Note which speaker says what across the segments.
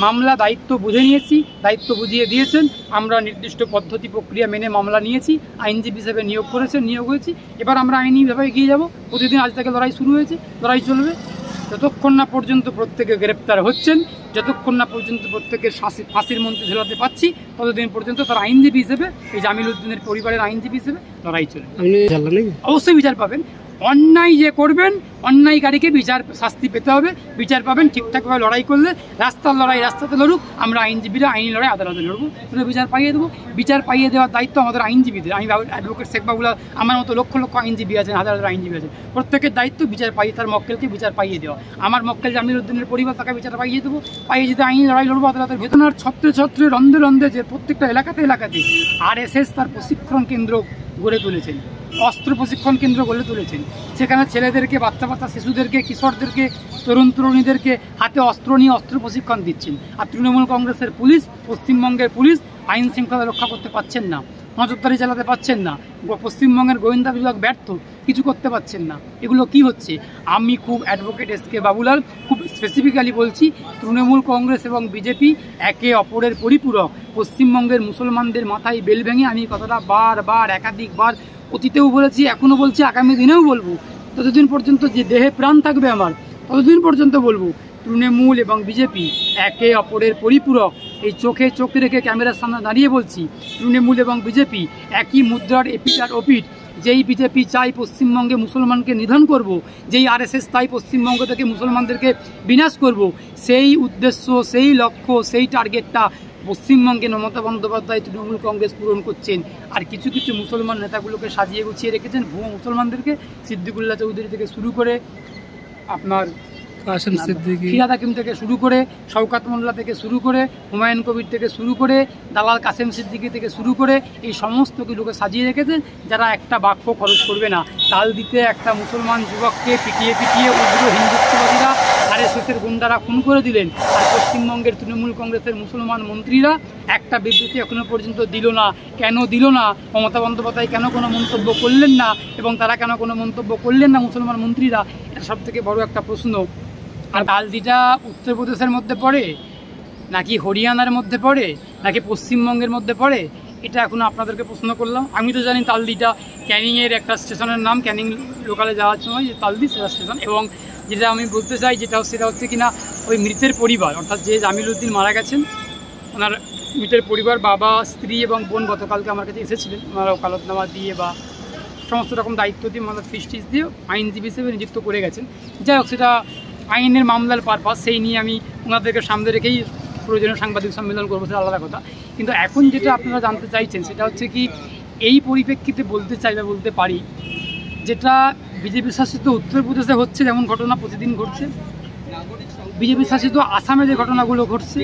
Speaker 1: মামলা দায়িত্ব বুঝে নিয়েছি, দায়িত্ব বুঝিয়ে দিয়েছেন, আমরা নির্দিষ্ট পদ্ধতি প্রক্রিয়া মেনে মামলা নিয়েছি, আইনজীবী হিসেবে নিয়োগ করেছেন, নিয়োগ হয়েছি। এবার আমরা আইনিভাবে এগিয়ে যাব। প্রতিদিন আজ থেকে লড়াই শুরু হয়েছে, লড়াই চলবে যতক্ষণ না পর্যন্ত প্রত্যেকে গ্রেপ্তার হচ্ছেন, যতক্ষণ না পর্যন্ত প্রত্যেকের ফাঁসির মঞ্চে ঝোলাতে পাচ্ছি, ততদিন পর্যন্ত তার আইনজীবী হিসেবে, এই জামিল উদ্দিনের পরিবারের আইনজীবী হিসেবে লড়াই চলবে। অবশ্যই বিচার পাবেন। অন্যায় যে করবেন, অন্যায়কারীকে শাস্তি পেতে হবে, বিচার পাবেন। ঠিকঠাকভাবে লড়াই করলে, রাস্তার লড়াই রাস্তাতে লড়ুক, আমরা আইনজীবীরা আইনি লড়াই আদালতে লড়বো, বিচার পাইয়ে দেবো। বিচার পাইয়ে দেওয়ার দায়িত্ব আমাদের আইনজীবীদের। আমি অ্যাডভোকেট শেখ বাবুল, আমার মতো লক্ষ লক্ষ আইনজীবী আছেন, হাজার হাজার আইনজীবী আছেন, প্রত্যেকের দায়িত্ব বিচার পাইয়ে তার মক্কেলকে বিচার পাইয়ে দেওয়া। আমার মক্কেল জামিল উদ্দিনের পরিবার, তাকে বিচার পাইয়ে দেবো, পাইয়ে যেতে আইনি লড়াই লড়বো আদালতের ভেতনার ছত্রে ছত্রে রন্ধে রন্ধে যে প্রত্যেকটা এলাকাতে RSS তার প্রশিক্ষণ কেন্দ্র গড়ে তুলেছেন, অস্ত্র প্রশিক্ষণ কেন্দ্র গড়ে তুলেছেন। সেখানে ছেলেদেরকে, বাচ্চা বাচ্চা শিশুদেরকে, কিশোরদেরকে, তরুণ তরুণীদেরকে হাতে অস্ত্র নিয়ে অস্ত্র প্রশিক্ষণ দিচ্ছেন। আর তৃণমূল কংগ্রেসের পুলিশ, পশ্চিমবঙ্গের পুলিশ আইন শৃঙ্খলা রক্ষা করতে পারছেন না, নজরদারি চালাতে পারছেন না। পশ্চিমবঙ্গের গোয়েন্দা বিভাগ ব্যর্থ, কিছু করতে পারছেন না। এগুলো কি হচ্ছে? আমি খুব অ্যাডভোকেট SK বাবুলাল খুব স্পেসিফিক্যালি বলছি, তৃণমূল কংগ্রেস এবং বিজেপি একে অপরের পরিপূরক। পশ্চিমবঙ্গের মুসলমানদের মাথায় বেল ভেঙে আমি কথাটা বারবার একাধিকবার অতীতেও বলেছি, এখনও বলছি, আগামী দিনেও বলবো। ততদিন পর্যন্ত যে দেহে প্রাণ থাকবে আমার, ততদিন পর্যন্ত বলবো, তৃণমূল এবং বিজেপি একে অপরের পরিপূরক। এই চোখে চোখ রেখে ক্যামেরার সামনে দাঁড়িয়ে বলছি, তৃণমূল এবং বিজেপি একই মুদ্রার এপিঠ আর ওপিঠ। যেই বিজেপি চাই পশ্চিমবঙ্গে মুসলমানকে নিধন করব, যেই RSS তাই পশ্চিমবঙ্গ থেকে মুসলমানদেরকে বিনাশ করব, সেই উদ্দেশ্য, সেই লক্ষ্য, সেই টার্গেটটা পশ্চিমবঙ্গে মমতা বন্দ্যোপাধ্যায়, তৃণমূল কংগ্রেস পূরণ করছেন। আর কিছু কিছু মুসলমান নেতাগুলোকে সাজিয়ে গুছিয়ে রেখেছেন, ভুয়ো মুসলমানদেরকে, সিদ্দিকুল্লাহ চৌধুরী থেকে শুরু করে, আপনার ফিরাদ হাকিম থেকে শুরু করে, শওকাত মোল্লা থেকে শুরু করে, হুমায়ুন কবির থেকে শুরু করে, দালাল কাসেম সিদ্দিকী থেকে শুরু করে, এই সমস্ত লোকে সাজিয়ে রেখেছেন যারা একটা বাক্য খরচ করবে না। তাল দিতে একটা মুসলমান যুবককে পিটিয়ে পিটিয়ে উগ্র হিন্দুত্ববাদীরা, RSS-এর গুন্ডারা খুন করে দিলেন। আর পশ্চিমবঙ্গের তৃণমূল কংগ্রেসের মুসলমান মন্ত্রীরা একটা বিবৃতি এখনো পর্যন্ত দিল না। কেন দিল না? মমতা বন্দ্যোপাধ্যায় কেন কোনো মন্তব্য করলেন না, এবং তারা কেন কোনো মন্তব্য করলেন না মুসলমান মন্ত্রীরা? এটা সব থেকে বড় একটা প্রশ্ন। আর তালদিটা উত্তরপ্রদেশের মধ্যে পড়ে, নাকি হরিয়ানার মধ্যে পড়ে, নাকি পশ্চিমবঙ্গের মধ্যে পড়ে, এটা এখনও আপনাদেরকে প্রশ্ন করলাম। আমি তো জানি তালদিটা ক্যানিংয়ের একটা স্টেশনের নাম, ক্যানিং লোকালে যাওয়ার সময় যে তালদি সেটা স্টেশন। এবং যেটা আমি বলতে চাই সেটা হচ্ছে কিনা, ওই মৃতের পরিবার, অর্থাৎ যে জামিল উদ্দিন মারা গেছেন, ওনার মৃতের পরিবার, বাবা, স্ত্রী এবং বোন গতকালকে আমার কাছে এসেছিলেন। ওনারা ওকালতনামা দিয়ে বা সমস্ত রকম দায়িত্ব দিয়ে, ওনার ফিস দিয়ে আইনজীবী হিসেবে নিযুক্ত করে গেছেন। যাই হোক, সেটা আইনের মামলার পারপাস, সেই নিয়ে আমি ওনাদেরকে সামনে রেখেই প্রয়োজনীয় সাংবাদিক সম্মেলন করবো, সেটা আলাদা কথা। কিন্তু এখন যেটা আপনারা জানতে চাইছেন সেটা হচ্ছে কি, এই পরিপ্রেক্ষিতে বলতে চাই বা বলতে পারি, যেটা বিজেপি শাসিত উত্তরপ্রদেশে হচ্ছে, যেমন ঘটনা প্রতিদিন ঘটছে, বিজেপি শাসিত আসামে যে ঘটনাগুলো ঘটছে,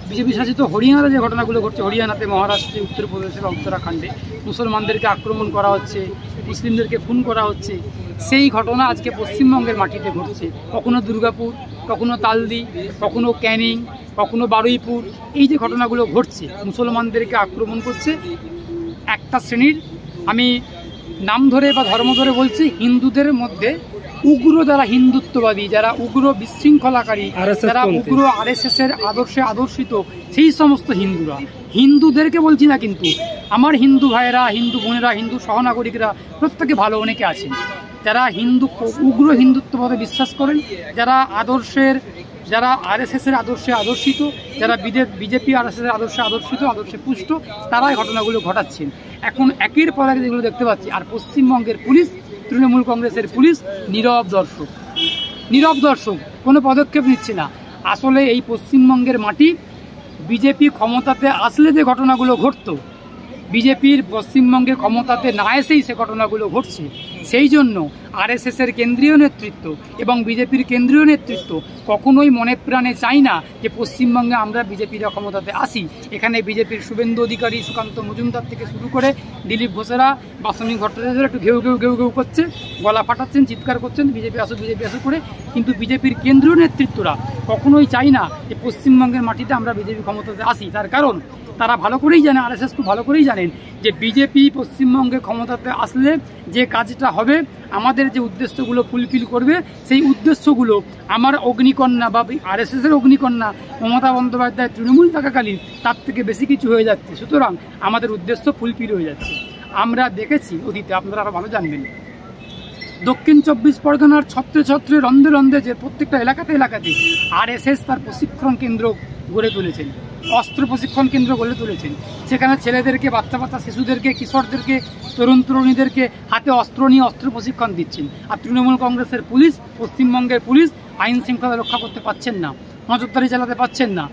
Speaker 1: বিজেপি শাসিত হরিয়ানাতে যে ঘটনাগুলো ঘটছে, হরিয়ানাতে, মহারাষ্ট্রে, উত্তরপ্রদেশে বা উত্তরাখণ্ডে মুসলমানদেরকে আক্রমণ করা হচ্ছে, মুসলিমদেরকে খুন করা হচ্ছে, সেই ঘটনা আজকে পশ্চিমবঙ্গের মাটিতে ঘটছে। কখনো দুর্গাপুর, কখনো তালদি, কখনো ক্যানিং, কখনো বারুইপুর। এই যে ঘটনাগুলো ঘটছে, মুসলমানদেরকে আক্রমণ করছে একটা শ্রেণীর, আমি নাম ধরে বা ধর্ম ধরে বলছি, হিন্দুদের মধ্যে উগ্র যারা হিন্দুত্ববাদী, যারা উগ্র বিশৃঙ্খলাকারী, যারা উগ্র RSS-এর আদর্শে আদর্শিত, সেই সমস্ত হিন্দুরা, হিন্দুদেরকে বলছি না কিন্তু, আমার হিন্দু ভাইয়েরা, হিন্দু বোনেরা, হিন্দু সহনাগরিকরা প্রত্যেকে ভালো অনেকে আছেন, যারা উগ্র হিন্দুত্ববাদে বিশ্বাস করেন, যারা RSS-এর আদর্শে আদর্শিত, যারা বিজেপি RSS-এর আদর্শে আদর্শে পুষ্ট, তারাই ঘটনাগুলো ঘটাচ্ছেন। এখন একের পর এক যেগুলো দেখতে পাচ্ছি, আর পশ্চিমবঙ্গের পুলিশ, তৃণমূল কংগ্রেসের পুলিশ নীরব দর্শক, কোনো পদক্ষেপ নিচ্ছে না। আসলে এই পশ্চিমবঙ্গের মাটি, বিজেপি ক্ষমতাতে আসলে যে ঘটনাগুলো ঘটতো, বিজেপির পশ্চিমবঙ্গে ক্ষমতাতে না এসেই সে ঘটনাগুলো ঘটছে। সেই জন্য RSS-এর কেন্দ্রীয় নেতৃত্ব এবং বিজেপির কেন্দ্রীয় নেতৃত্ব কখনোই মনে প্রাণে চাই না যে পশ্চিমবঙ্গে আমরা বিজেপিরা ক্ষমতাতে আসি। এখানে বিজেপির শুভেন্দু অধিকারী, সুকান্ত মজুমদার থেকে শুরু করে দিলীপ ঘোষেরা, বাসন্তী ভট্টাচার্য একটু ঘেউ করছে, গলা ফাটাচ্ছেন, চিৎকার করছেন, বিজেপি আসুক করে। কিন্তু বিজেপির কেন্দ্রীয় নেতৃত্বরা কখনোই চাই না যে পশ্চিমবঙ্গের মাটিতে আমরা বিজেপি ক্ষমতাতে আসি। তার কারণ তারা ভালো করেই জানে, RSS খুব ভালো করেই জানেন যে বিজেপি পশ্চিমবঙ্গে ক্ষমতাতে আসলে যে কাজটা হবে, আমাদের আমাদের যে উদ্দেশ্যগুলো ফুলফিল করবে সেই উদ্দেশ্যগুলো আমার অগ্নিকন্যা বা আরএসএসের অগ্নিকন্যা মমতা বন্দ্যোপাধ্যায় তৃণমূল থাকাকালীন তার থেকে বেশি কিছু হয়ে যাচ্ছে। সুতরাং আমাদের উদ্দেশ্য ফুলফিল হয়ে যাচ্ছে। আমরা দেখেছি অতীতে, আপনারা আরও ভালো জানবেন, দক্ষিণ 24 পরগনার ছত্রে ছত্রে রন্ধে রন্ধে যে প্রত্যেকটা এলাকাতে আরএসএস তার প্রশিক্ষণ কেন্দ্র গড়ে তুলেছেন, অস্ত্র প্রশিক্ষণ কেন্দ্র গড়ে তুলেছেন। সেখানে ছেলেদেরকে, বাচ্চা বাচ্চা শিশুদেরকে, কিশোরদেরকে, তরুণ তরুণীদেরকে হাতে অস্ত্র নিয়ে অস্ত্র প্রশিক্ষণ দিচ্ছেন। আর তৃণমূল কংগ্রেসের পুলিশ, পশ্চিমবঙ্গের পুলিশ আইন শৃঙ্খলা রক্ষা করতে পারছেন না, নজরদারি চালাতে পারছেন না।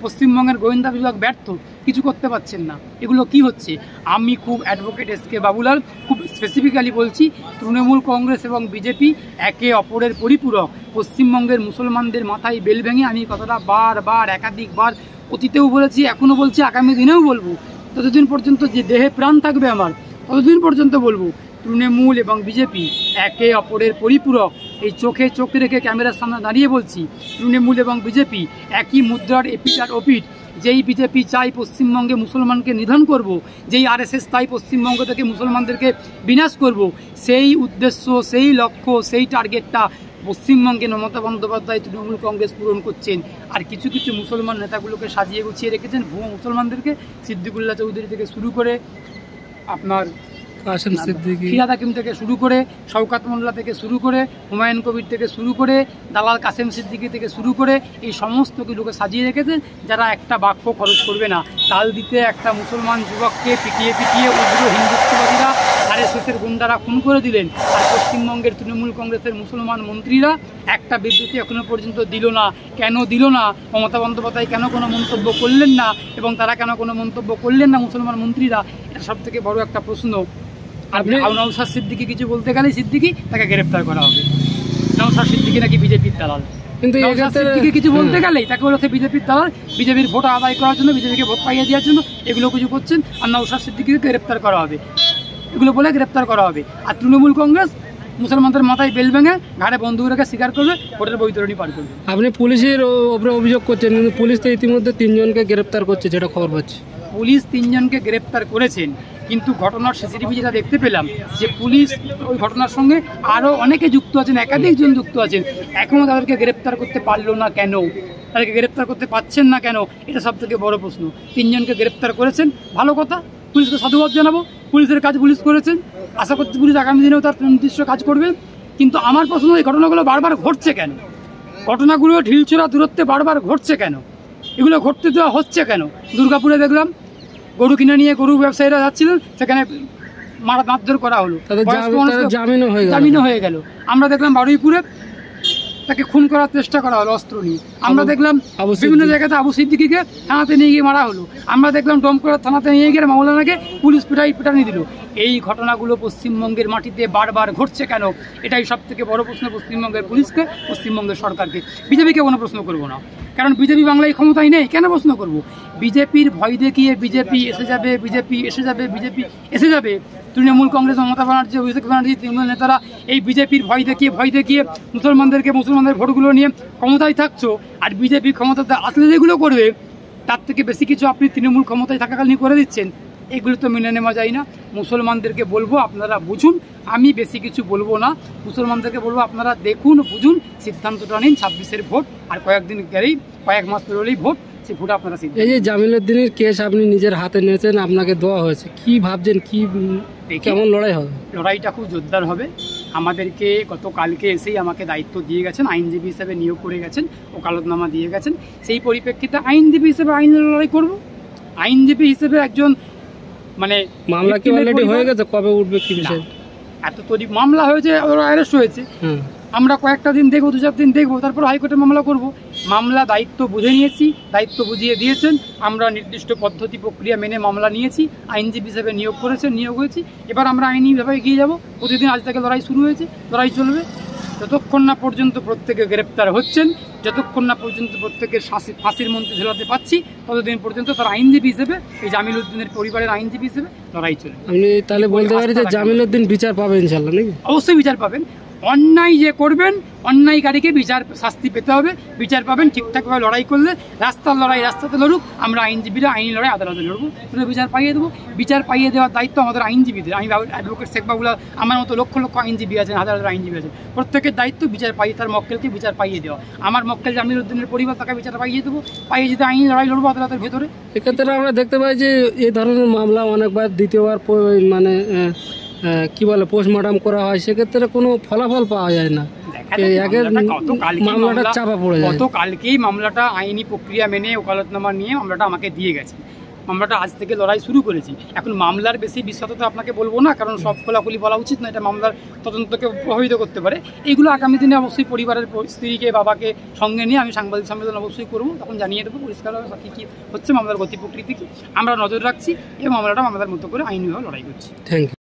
Speaker 1: পশ্চিমবঙ্গের গোয়েন্দা বিভাগ ব্যর্থ, কিছু করতে পারছেন না। এগুলো কি হচ্ছে? আমি খুব অ্যাডভোকেট এস.কে. বাবুলাল খুব স্পেসিফিক্যালি বলছি, তৃণমূল কংগ্রেস এবং বিজেপি একে অপরের পরিপূরক। পশ্চিমবঙ্গের মুসলমানদের মাথায় বেল ভেঙে আমি কথাটা বারবার একাধিকবার অতীতেও বলেছি, এখনও বলছি, আগামী দিনেও বলবো। ততদিন পর্যন্ত যে দেহে প্রাণ থাকবে আমার, ততদিন পর্যন্ত বলবো, তৃণমূল এবং বিজেপি একে অপরের পরিপূরক। এই চোখে চোখ রেখে ক্যামেরার সামনে দাঁড়িয়ে বলছি, তৃণমূল এবং বিজেপি একই মুদ্রার এপিঠ আর ওপিঠ। যেই বিজেপি চাই পশ্চিমবঙ্গে মুসলমানকে নিধন করব, যেই আরএসএস তাই পশ্চিমবঙ্গ থেকে মুসলমানদেরকে বিনাশ করব, সেই উদ্দেশ্য, সেই লক্ষ্য, সেই টার্গেটটা পশ্চিমবঙ্গে মমতা বন্দ্যোপাধ্যায় তৃণমূল কংগ্রেস পূরণ করছেন। আর কিছু কিছু মুসলমান নেতাগুলোকে সাজিয়ে গুছিয়ে রেখেছেন, ভুয়ো মুসলমানদেরকে, সিদ্দিকুল্লাহ চৌধুরী থেকে শুরু করে, আপনার কাসেম সিদ্দিকী, ফিরহাদ হাকিম থেকে শুরু করে, শওকত মোল্লা থেকে শুরু করে, হুমায়ুন কবির থেকে শুরু করে, দালাল কাসেম সিদ্দিকী থেকে শুরু করে, এই সমস্ত কিছুকে সাজিয়ে রেখেছেন, যারা একটা বাক্য খরচ করবে না। তাল দিতে একটা মুসলমান যুবককে পিটিয়ে পিটিয়ে উগ্র হিন্দুত্ববাদীরা, আরএসএসের গুন্ডারা খুন করে দিলেন। আর পশ্চিমবঙ্গের তৃণমূল কংগ্রেসের মুসলমান মন্ত্রীরা একটা বিবৃতি এখনো পর্যন্ত দিল না। কেন দিল না? মমতা বন্দ্যোপাধ্যায় কেন কোনো মন্তব্য করলেন না, এবং তারা কেন কোনো মন্তব্য করলেন না মুসলমান মন্ত্রীরা? এটা সব থেকে বড় একটা প্রশ্ন। আপনি নওশাদ সিদ্দিকী কিছু বলতে গেলেই সিদ্দিকী তাকে গ্রেপ্তার করা হবে। নওশাদ সিদ্দিকী নাকি বিজেপির দালাল, কিন্তু নওশাদ সিদ্দিকী কিছু বলতে গেলেই তাকে বলছে বিজেপির দালাল, বিজেপির ভোট আদায় করার জন্য, বিজেপিকে ভোট পাইয়ে দেওয়ার জন্য এগুলো কিছু করছেন। আর নওশাদ সিদ্দিকীকে গ্রেপ্তার করা হবে, এগুলো বলে গ্রেপ্তার করা হবে। আর তৃণমূল কংগ্রেস মুসলমানদের মাথায় বেল ভেঙে ঘাড়ে বন্দুক রেখে স্বীকার করবে, ভোটের বৈতরণী পার করবে।
Speaker 2: আপনি পুলিশের উপরে অভিযোগ করছেন, কিন্তু পুলিশ তো ইতিমধ্যে 3 জনকে গ্রেপ্তার করছে, যেটা খবর পাচ্ছি।
Speaker 1: পুলিশ 3 জনকে গ্রেপ্তার করেছেন, কিন্তু ঘটনার সিসিটিভি যেটা দেখতে পেলাম, যে পুলিশ ওই ঘটনার সঙ্গে আরও অনেকে যুক্ত আছেন, একাধিকজন যুক্ত আছেন। এখনও তাদেরকে গ্রেপ্তার করতে পারলো না কেন? তাদেরকে গ্রেপ্তার করতে পারছেন না কেন? এটা সব থেকে বড় প্রশ্ন। 3 জনকে গ্রেপ্তার করেছেন, ভালো কথা, পুলিশকে সাধুবাদ জানাবো। পুলিশের কাজ পুলিশ করেছেন, আশা করছি পুলিশ আগামী দিনেও তার নির্দিষ্ট কাজ করবে। কিন্তু আমার প্রশ্ন, এই ঘটনাগুলো বারবার ঘটছে কেন? ঘটনাগুলো ঢিলছোড়া দূরত্বে বারবার ঘটছে কেন? এগুলো ঘটতে দেওয়া হচ্ছে কেন? দুর্গাপুরে দেখলাম গরু কিনে নিয়ে গরু ব্যবসায়ীরা যাচ্ছিলেন, সেখানে মারধর করা হলো, জামিনও হয়ে গেল। আমরা দেখলাম বারুইপুরে তাকে খুন করার চেষ্টা করা হলো অস্ত্র নিয়ে। আমরা দেখলাম বিভিন্ন জায়গাতে আবু সিদ্দিকীকে থানাতে নিয়ে গিয়ে মারা হলো। আমরা দেখলাম ডোমকড়া থানাতে নিয়ে গিয়ে মাওলানাকে পুলিশ পিটানি দিল। এই ঘটনাগুলো পশ্চিমবঙ্গের মাটিতে বারবার ঘটছে কেন? এটাই সব থেকে বড় প্রশ্ন পশ্চিমবঙ্গের পুলিশকে, পশ্চিমবঙ্গের সরকারকে। বিজেপিকে কোনো প্রশ্ন করবো না, কারণ বিজেপি বাংলায় ক্ষমতায় নেই। কেন প্রশ্ন করব? বিজেপির ভয় দেখিয়ে বিজেপি এসে যাবে, বিজেপি এসে যাবে, বিজেপি এসে যাবে। তৃণমূল কংগ্রেস, মমতা ব্যানার্জি, অভিষেক ব্যানার্জি, তৃণমূল নেতারা এই বিজেপির ভয় দেখিয়ে মুসলমানদের ভোটগুলো নিয়ে ক্ষমতায় থাকছো। আর বিজেপি ক্ষমতাতে আসলে যেগুলো করবে, তার থেকে বেশি কিছু আপনি তৃণমূল ক্ষমতায় থাকাকালীন করে দিচ্ছেন। এগুলো তো মেনে নেওয়া যায় না। মুসলমানদেরকে বলবো, আপনারা বুঝুন, আমি বেশি কিছু বলবো না। মুসলমানদেরকে বলবো, আপনারা দেখুন, বুঝুন, সিদ্ধান্তটা নিন। 26-এর ভোট, আর কয়েকদিন গেলেই, কয়েক মাস পেরোলেই ভোট, সেই ভোট আপনারা সিদ্ধান্ত।
Speaker 2: এই যে জামিলুদ্দিনের কেস আপনি নিজের হাতে নিয়েছেন, আপনাকে দেওয়া হয়েছে, কি ভাবছেন, কি কেমন লড়াই হবে?
Speaker 1: লড়াইটা খুব জোরদার হবে। আমাদেরকে গতকালকে এসেই আমাকে দায়িত্ব দিয়ে গেছেন, আইনজীবী হিসেবে নিয়োগ করে গেছেন, ওকালতনামা দিয়ে গেছেন। সেই পরিপ্রেক্ষিতে আইনজীবী হিসেবে আইনের লড়াই করব। আইনজীবী হিসেবে একজন, মানে
Speaker 2: মামলা কি অলরেডি হয়ে গেছে? কবে উঠবে কি বিষয়?
Speaker 1: এত তৈরি মামলা হয়েছে, ওরা অ্যারেস্ট হয়েছে। আমরা কয়েকটা দিন দেখবো, 2-4 দিন দেখবো, তারপর হাইকোর্টে মামলা করব। মামলা দায়িত্ব বুঝে নিয়েছি, দায়িত্ব বুঝিয়ে দিয়েছেন। আমরা নির্দিষ্ট পদ্ধতি প্রক্রিয়া মেনে মামলা নিয়েছি, আইনজীবী হিসেবে নিয়োগ করেছেন, নিয়োগ হয়েছি। এবার আমরা আইনিভাবে এগিয়ে যাব। প্রতিদিন আজ থেকে লড়াই শুরু হয়েছে, লড়াই চলবে যতক্ষণ না পর্যন্ত প্রত্যেকে গ্রেপ্তার হচ্ছেন, যতক্ষণ না পর্যন্ত প্রত্যেকের ফাঁসির মঞ্চে ঝোলাতে পাচ্ছি, ততদিন পর্যন্ত তার আইনজীবী হিসেবে, এই জামিলুদ্দিনের পরিবারের আইনজীবী হিসেবে লড়াই চলবে।
Speaker 2: আপনি তাহলে বলতে পারেন যে জামিলুদ্দিন বিচার পাবেন ইনশাআল্লাহ, নাকি?
Speaker 1: অবশ্যই বিচার পাবেন। অন্যায় যে করবেন অন্যায়কারীকে বিচার শাস্তি পেতে হবে, বিচার পাবেন। ঠিকঠাকভাবে লড়াই করলে রাস্তার লড়াই রাস্তাতে লড়ুক, আমরা আইনজীবীরা আইনি লড়াই আদালতে লড়বো, বিচার পাইয়ে দেবো। বিচার পাইয়ে দেওয়ার দায়িত্ব আমাদের আইনজীবীদের। আমি অ্যাডভোকেট শেখ বাবুলা, আমার মতো লক্ষ লক্ষ আইনজীবী আছেন, হাজার হাজার আইনজীবী আছেন, প্রত্যেকের দায়িত্ব বিচার পাইয়ে তার মক্কেলকে বিচার পাইয়ে দেওয়া। আমার মক্কেল জামিল উদ্দিনের পরিবার, তাকে বিচার পাইয়ে দেবো, পাইয়ে যেতে আইনি লড়াই লড়বো আদালতের ভেতরে।
Speaker 2: এক্ষেত্রে আমরা দেখতে পাই যে এই ধরনের মামলা অনেকবার দ্বিতীয়বার মানে কি বলে পোস্টমর্টম করা হয়, সেক্ষেত্রে কোনো ফলাফল পাওয়া যায় না, মামলাটা চাপা পড়ে যায়।
Speaker 1: গতকালকেই মামলাটা আইনি প্রক্রিয়া মেনে ওকালতনামা নিয়ে মামলাটা আমাকে দিয়ে গেছে। মামলাটা আজ থেকে লড়াই শুরু করেছি। এখন মামলার বেশি বিশ্বততা আপনাকে বলবো না, কারণ সব খোলাখুলি বলা উচিত না, এটা মামলার তদন্তকে প্রভাবিত করতে পারে। এইগুলো আগামী দিনে অবশ্যই পরিবারের স্ত্রীকে বাবাকে সঙ্গে নিয়ে আমি সাংবাদিক সম্মেলন অবশ্যই করবো, তখন জানিয়ে দেবো পরিষ্কারভাবে কী কী হচ্ছে, মামলার গতি প্রকৃতি কী আমরা নজর রাখছি, এবং মামলাটা মামলার মতো করে আইনিভাবে লড়াই করছি।
Speaker 2: Thank you.